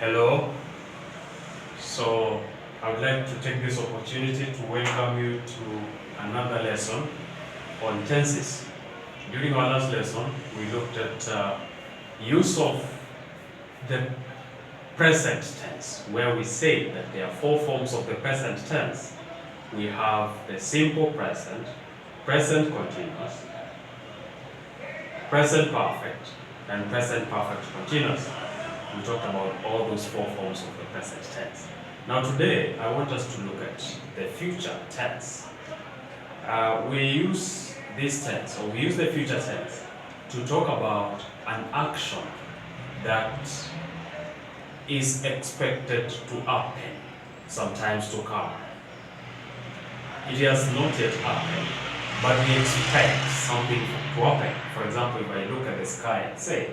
Hello. So I would like to take this opportunity to welcome you to another lesson on tenses. During our last lesson, we looked at use of the present tense, where we say that there are four forms of the present tense. We have the simple present, present continuous, present perfect, and present perfect continuous. We talked about all those four forms of the present tense. Now today, I want us to look at the future tense. We use this tense, or we use the future tense, to talk about an action that is expected to happen, sometimes to come. It has not yet happened, but we expect something to happen. For example, if I look at the sky and say,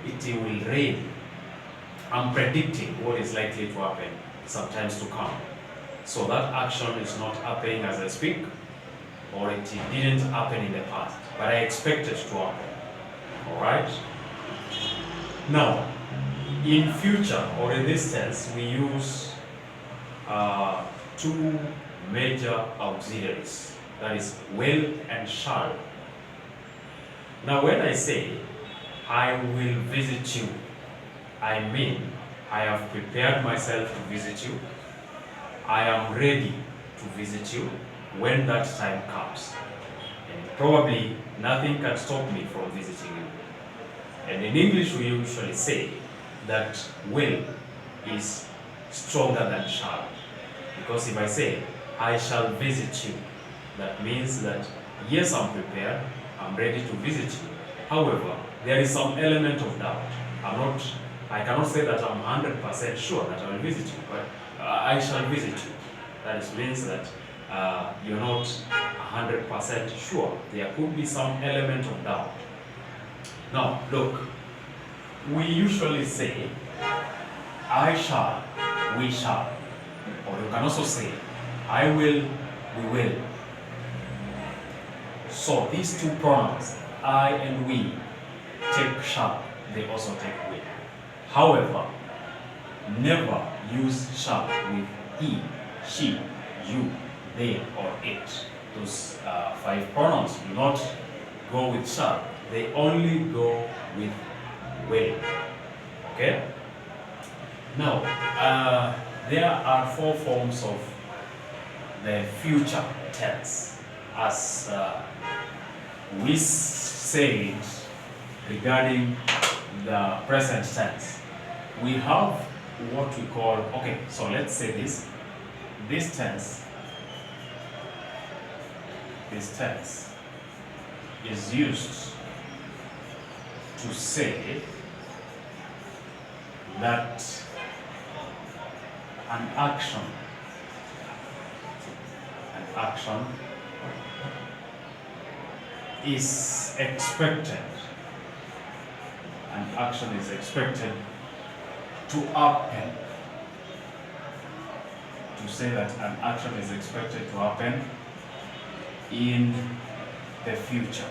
it will rain, I'm predicting what is likely to happen sometimes to come. So that action is not happening as I speak, or it didn't happen in the past, but I expect it to happen. Alright? Now, in future, or in this tense, we use two major auxiliaries, that is, will and shall. Now, when I say, I will visit you, I mean, I have prepared myself to visit you. I am ready to visit you when that time comes. And probably nothing can stop me from visiting you. And in English, we usually say that will is stronger than shall. Because if I say, I shall visit you, that means that yes, I'm prepared, I'm ready to visit you. However, there is some element of doubt. I cannot say that I'm 100% sure that I will visit you, but I shall visit you. That means that you're not 100% sure. There could be some element of doubt. Now, look, we usually say, I shall, we shall. Or you can also say, I will, we will. So these two pronouns, I and we, take shall, they also take will. However, never use shall with he, she, you, they, or it. Those five pronouns do not go with shall. They only go with will. Okay? Now, there are four forms of the future tense, as we said regarding the present tense. We have what we call, okay, so let's say this tense is used to say that an action is expected, to happen. To say that an action is expected to happen in the future.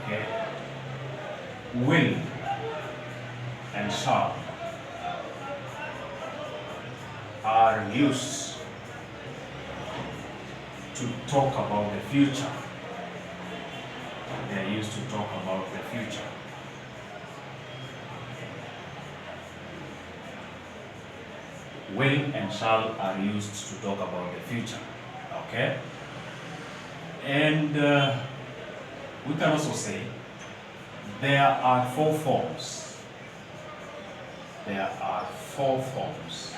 Okay? Will and shall are used to talk about the future. They are used to talk about the future. Will and shall are used to talk about the future. Okay? And we can also say there are four forms. There are four forms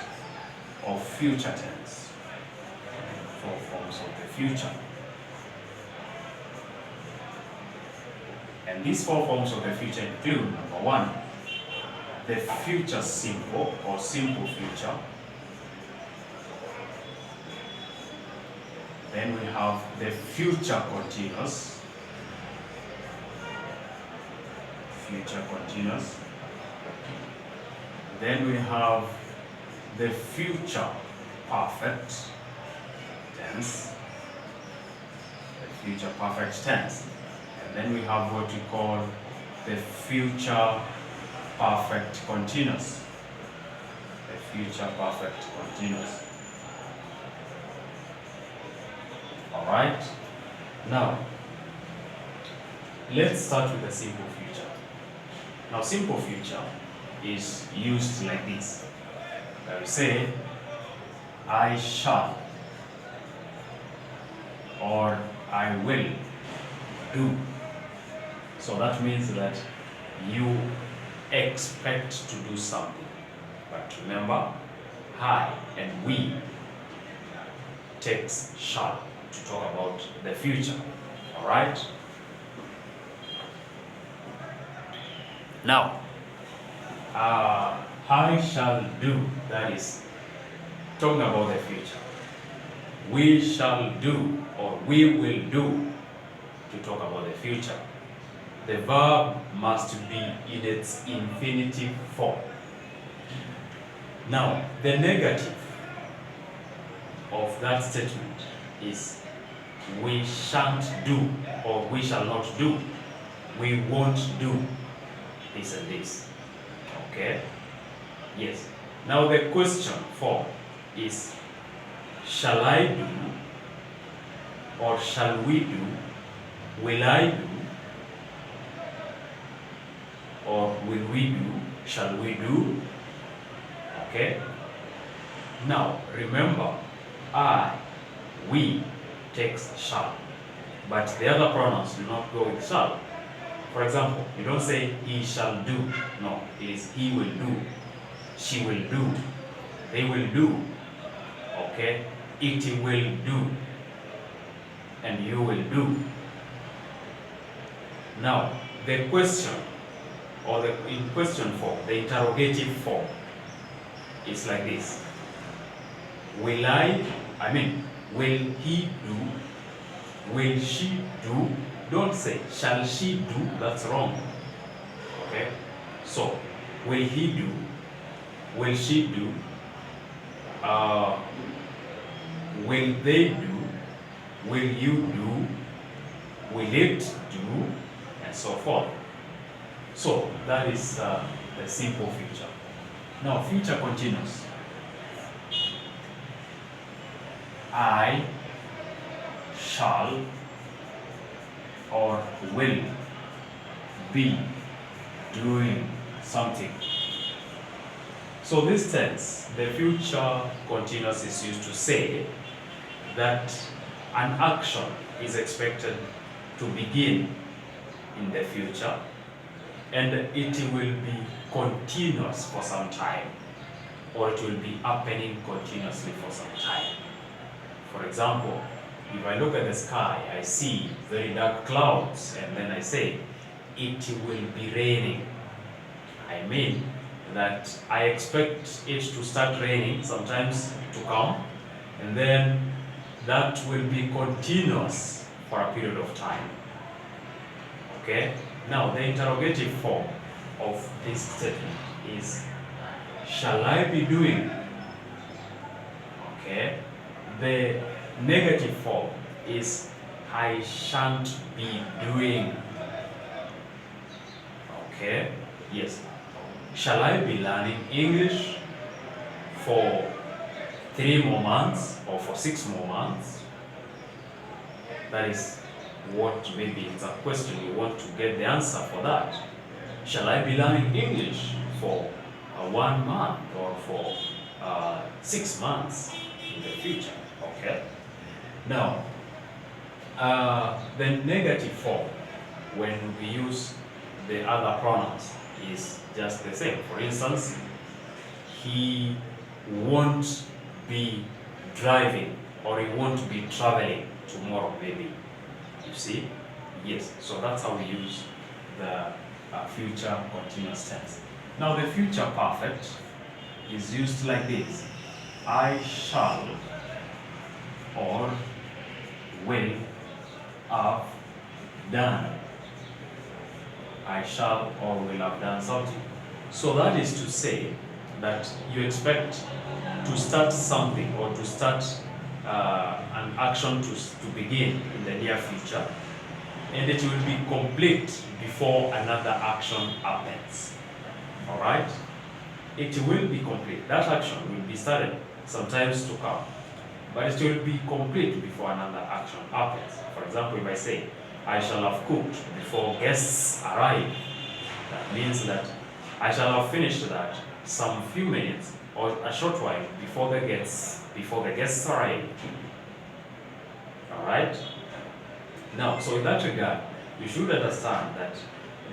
of future tense. Four forms of the future. And these four forms of the future include, number one, the future simple or simple future. Then we have the future continuous. Then we have the future perfect tense. And then we have what we call the future perfect continuous. The future perfect continuous. Alright? Now, let's start with the simple future. Now, simple future is used like this. I will say, I shall, or I will do. So that means that you expect to do something. But remember, I and we takes shall to talk about the future. Alright? Now, I shall do, that is talking about the future. We shall do, or we will do, to talk about the future. The verb must be in its infinitive form. Now, the negative of that statement is we shan't do, or we shall not do. We won't do this and this. Okay? Yes. Now the question form is, shall I do, or shall we do, will I do, or will we do, shall we do? Okay? Now remember, I, we takes shall, but the other pronouns do not go with shall. For example, you don't say he shall do. No, it is he will do, she will do, they will do. Okay? It will do, and you will do. Now, the question, or the in question form, the interrogative form, is like this. Will will he do? Will she do? Don't say, shall she do? That's wrong. Okay? So, will he do? Will she do? Will they do? Will you do? Will it do? And so forth. So, that is the simple future. Now, future continuous. I shall, or will be doing something. So this tense, the future continuous, is used to say that an action is expected to begin in the future, and it will be continuous for some time, or it will be happening continuously for some time. For example, if I look at the sky, I see very dark clouds, and then I say, it will be raining. I mean that I expect it to start raining sometimes to come, and then that will be continuous for a period of time. Okay? Now, the interrogative form of this statement is, shall I be doing? Okay? The negative form is, I shan't be doing. Okay? Yes. Shall I be learning English for 3 more months or for 6 more months? That is what, maybe it's a question you want to get the answer for that. Shall I be learning English for 1 month or for 6 months in the future? Okay. Now, the negative form, when we use the other pronouns, is just the same. For instance, he won't be driving, or he won't be traveling tomorrow, maybe. You see? Yes. So that's how we use the future continuous tense. Now, the future perfect is used like this. I shall, or will have done. I shall or will have done something. So that is to say that you expect to start something, or to start an action to begin in the near future, and it will be complete before another action happens. All right? It will be complete. That action will be started sometimes to come, but it will be complete before another action happens. For example, if I say, I shall have cooked before guests arrive, that means that I shall have finished that some few minutes or a short while before the guests arrive. All right? Now, so in that regard, you should understand that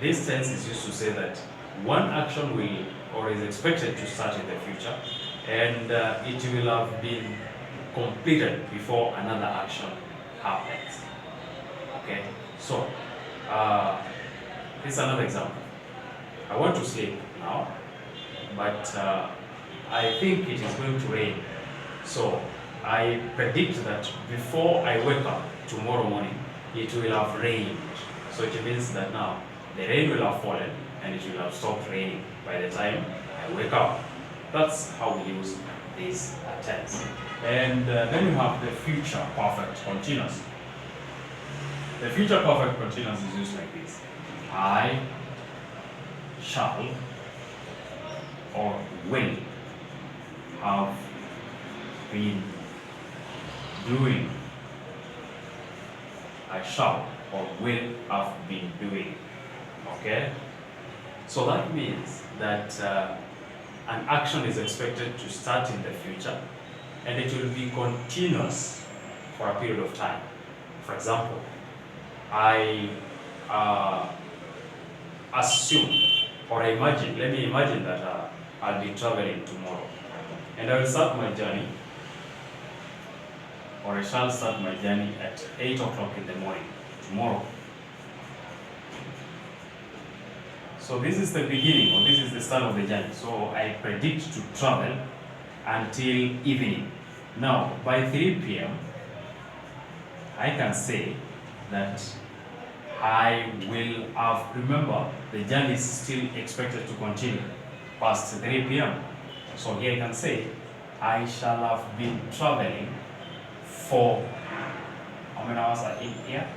this tense is used to say that one action will or is expected to start in the future, and it will have been completed before another action happens. Okay, so here's another example. I want to sleep now, but I think it is going to rain. So I predict that before I wake up tomorrow morning, it will have rained. So it means that now the rain will have fallen and it will have stopped raining by the time I wake up. That's how we use this tense. And then you have the future perfect continuous. The future perfect continuous is used like this. I shall or will have been doing. I shall or will have been doing. Okay? So that means that an action is expected to start in the future and it will be continuous for a period of time. For example, I assume or imagine, let me imagine that I'll be traveling tomorrow and I will start my journey, or I shall start my journey at 8 o'clock in the morning tomorrow. So this is the beginning, or this is the start of the journey. So I predict to travel until evening. Now, by 3 p.m., I can say that I will have, remember, the journey is still expected to continue past 3 p.m. So here I can say, I shall have been traveling for, how many hours are in here?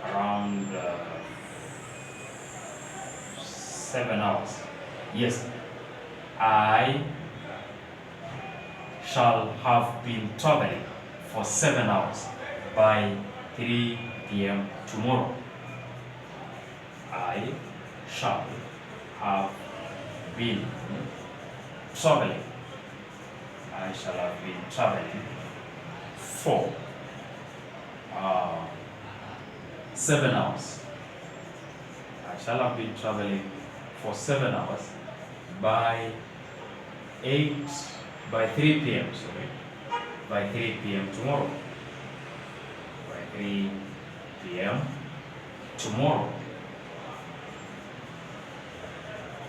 Around 7 hours. Yes, I shall have been traveling for 7 hours by 3 p.m. tomorrow. I shall have been traveling. I shall have been traveling for 7 hours. I shall have been traveling for 7 hours by 3 p.m. Sorry, by 3 p.m. tomorrow. By 3 p.m. tomorrow.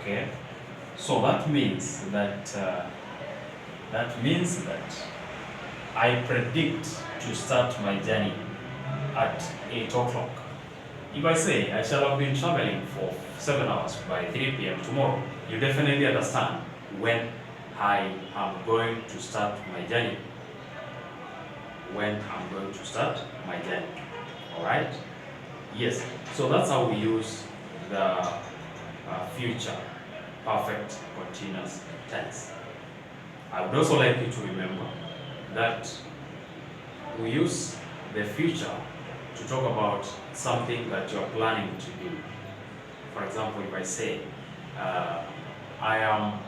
Okay, so that means that I predict to start my journey at 8 o'clock. If I say I shall have been traveling for 7 hours by 3 p.m. tomorrow, you definitely understand when I am going to start my journey. When I'm going to start my journey. Alright? Yes. So that's how we use the future perfect continuous tense. I would also like you to remember that we use the future to talk about something that you're planning to do. For example, if I say, I am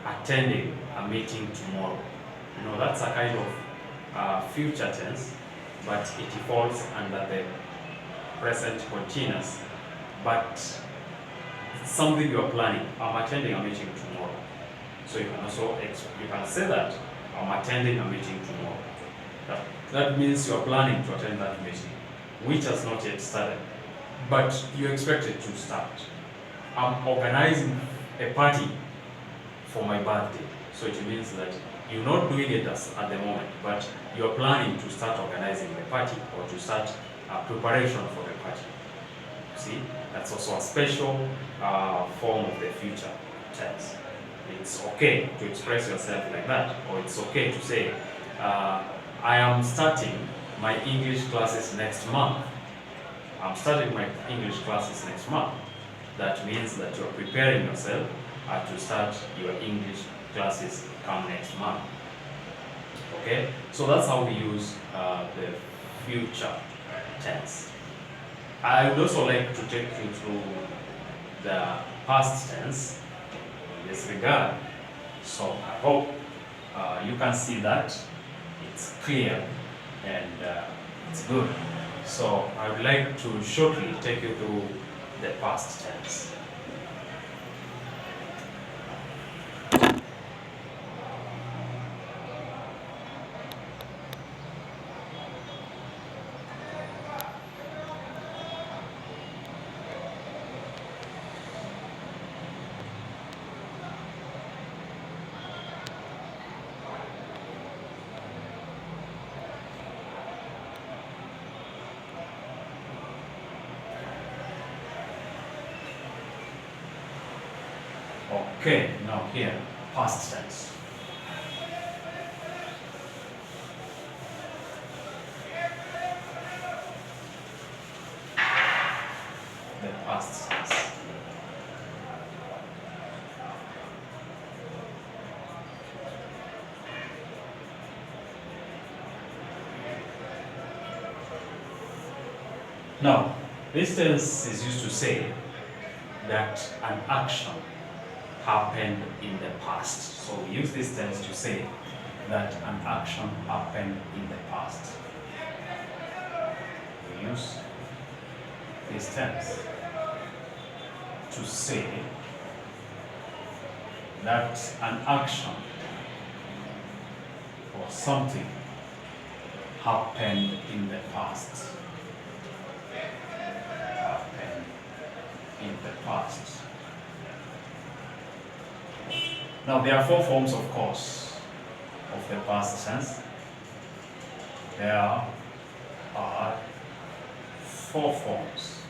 attending a meeting tomorrow, that's a kind of future tense, but it falls under the present continuous. But it's something you're planning. I'm attending a meeting tomorrow. So you can also say that I'm attending a meeting tomorrow. That means you're planning to attend that meeting, which has not yet started, but you expect it to start. I'm organizing a party for my birthday. So it means that you're not doing it at the moment, but you're planning to start organizing the party or to start preparation for the party. See, that's also a special form of the future tense. It's okay to express yourself like that, or it's okay to say, I am starting my English classes next month. I'm starting my English classes next month. That means that you're preparing yourself to start your English classes come next month. Okay, so that's how we use the future tense. I would also like to take you through the past tense in this regard. So I hope you can see that it's clear and it's good. So I would like to shortly take you through the past tense. Okay, now here, past tense. The past tense. Now, this tense is used to say that an action happened in the past. So we use this tense to say that an action happened in the past. We use this tense to say that an action or something happened in the past. Happened in the past. Now, there are four forms, of course, of the past tense. There are four forms.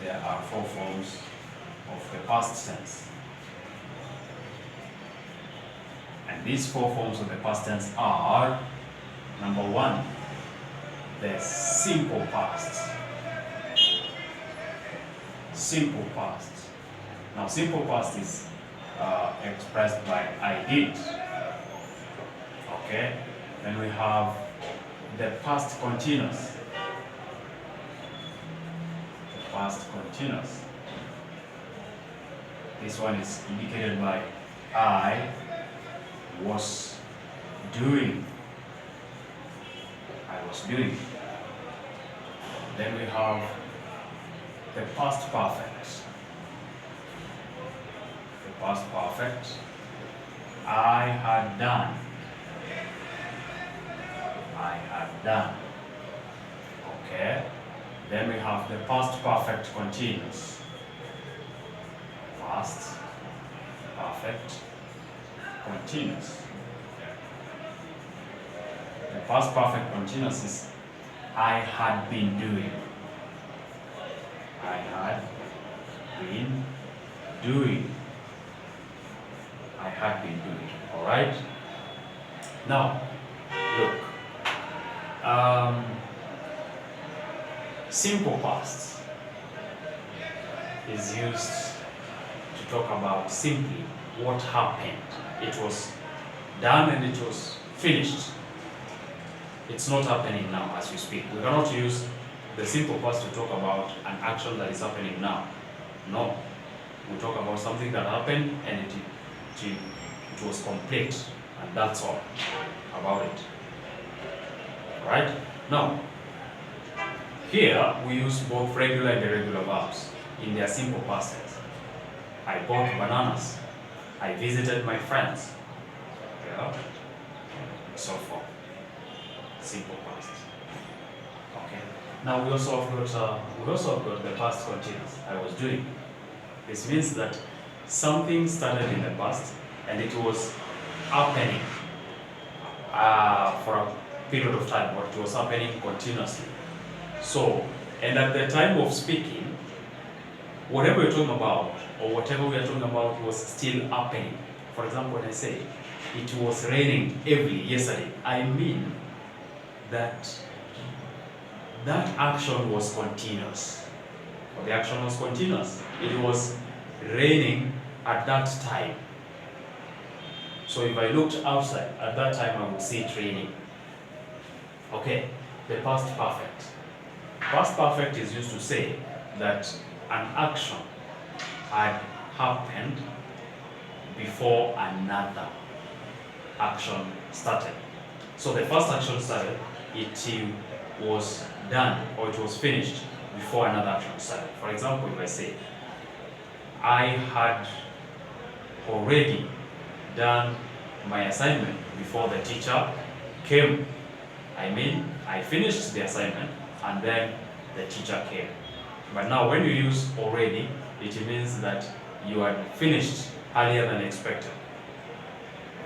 There are four forms of the past tense. And these four forms of the past tense are, number one, the simple past. Simple past. Now, simple past is expressed by I did. Okay? Then we have the past continuous. The past continuous. This one is indicated by I was doing. I was doing. Then we have the past perfect. Past perfect. I had done. I had done. Okay. Then we have the past perfect continuous. Past perfect continuous. The past perfect continuous is I had been doing. I had been doing. I had been doing. All right. Now, look. Simple past is used to talk about simply what happened. It was done and it was finished. It's not happening now as we speak. We cannot use the simple past to talk about an action that is happening now. No. We talk about something that happened and it was complete, and that's all about it. Right? Now, here we use both regular and irregular verbs in their simple past tense. I bought bananas. I visited my friends. Yeah? So forth. Simple past. Okay. Now we also have got the past continuous. I was doing. This means that something started in the past and it was happening for a period of time, but it was happening continuously. So, and at the time of speaking, whatever we're talking about or whatever we are talking about was still happening. For example, when I say it was raining heavily yesterday, I mean that that action was continuous. Or the action was continuous. It was raining at that time. So if I looked outside at that time, I would see it raining. Okay, the past perfect. Past perfect is used to say that an action had happened before another action started. So the first action started, it was done or it was finished before another action started. For example, if I say, I had already done my assignment before the teacher came. I mean, I finished the assignment and then the teacher came. But now when you use already, it means that you had finished earlier than expected.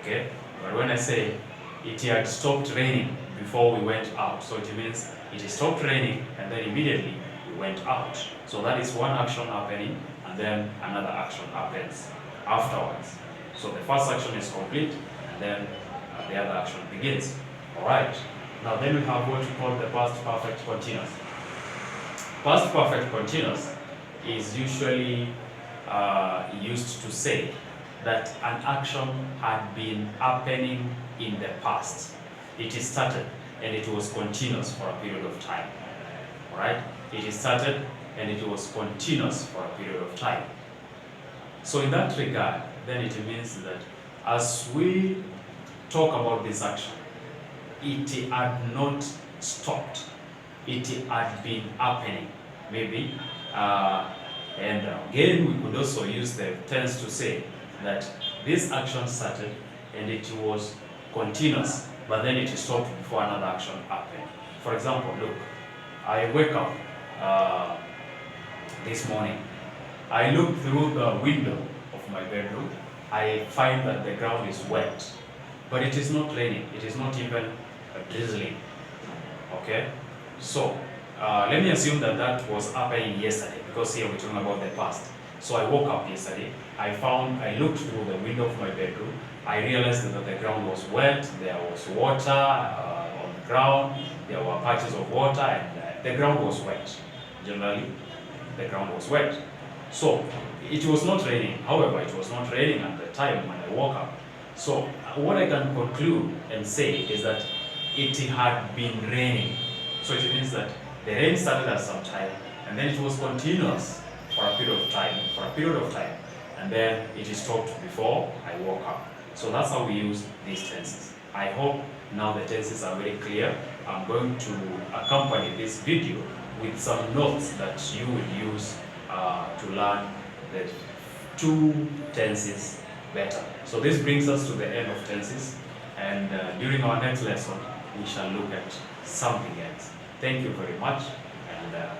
Okay? But when I say it had stopped raining before we went out, so it means it stopped raining and then immediately we went out. So that is one action happening and then another action happens afterwards. So the first action is complete and then the other action begins. Alright, now then we have what we call the past perfect continuous. Past perfect continuous is usually used to say that an action had been happening in the past. It started and it was continuous for a period of time. Alright? It started and it was continuous for a period of time. So in that regard, then it means that as we talk about this action, it had not stopped. It had been happening, maybe. And again, we could also use the tense to say that this action started and it was continuous, but then it stopped before another action happened. For example, look, I wake up this morning. I look through the window of my bedroom. I find that the ground is wet, but it is not raining. It is not even drizzling. Okay? So, let me assume that that was happening yesterday, because here we're talking about the past. So I woke up yesterday, I looked through the window of my bedroom, I realized that the ground was wet, there was water on the ground, there were patches of water, and the ground was wet. Generally, the ground was wet. So, it was not raining. However, it was not raining at the time when I woke up. So, what I can conclude and say is that it had been raining. So, it means that the rain started at some time, and then it was continuous for a period of time, and then it stopped before I woke up. So that's how we use these tenses. I hope now the tenses are very clear. I'm going to accompany this video with some notes that you will use to learn the two tenses better. So this brings us to the end of tenses, and during our next lesson, we shall look at something else. Thank you very much, and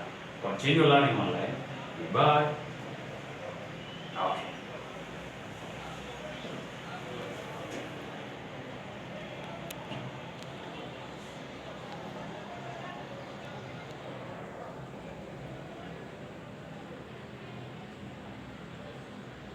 continue learning online. Goodbye. Okay.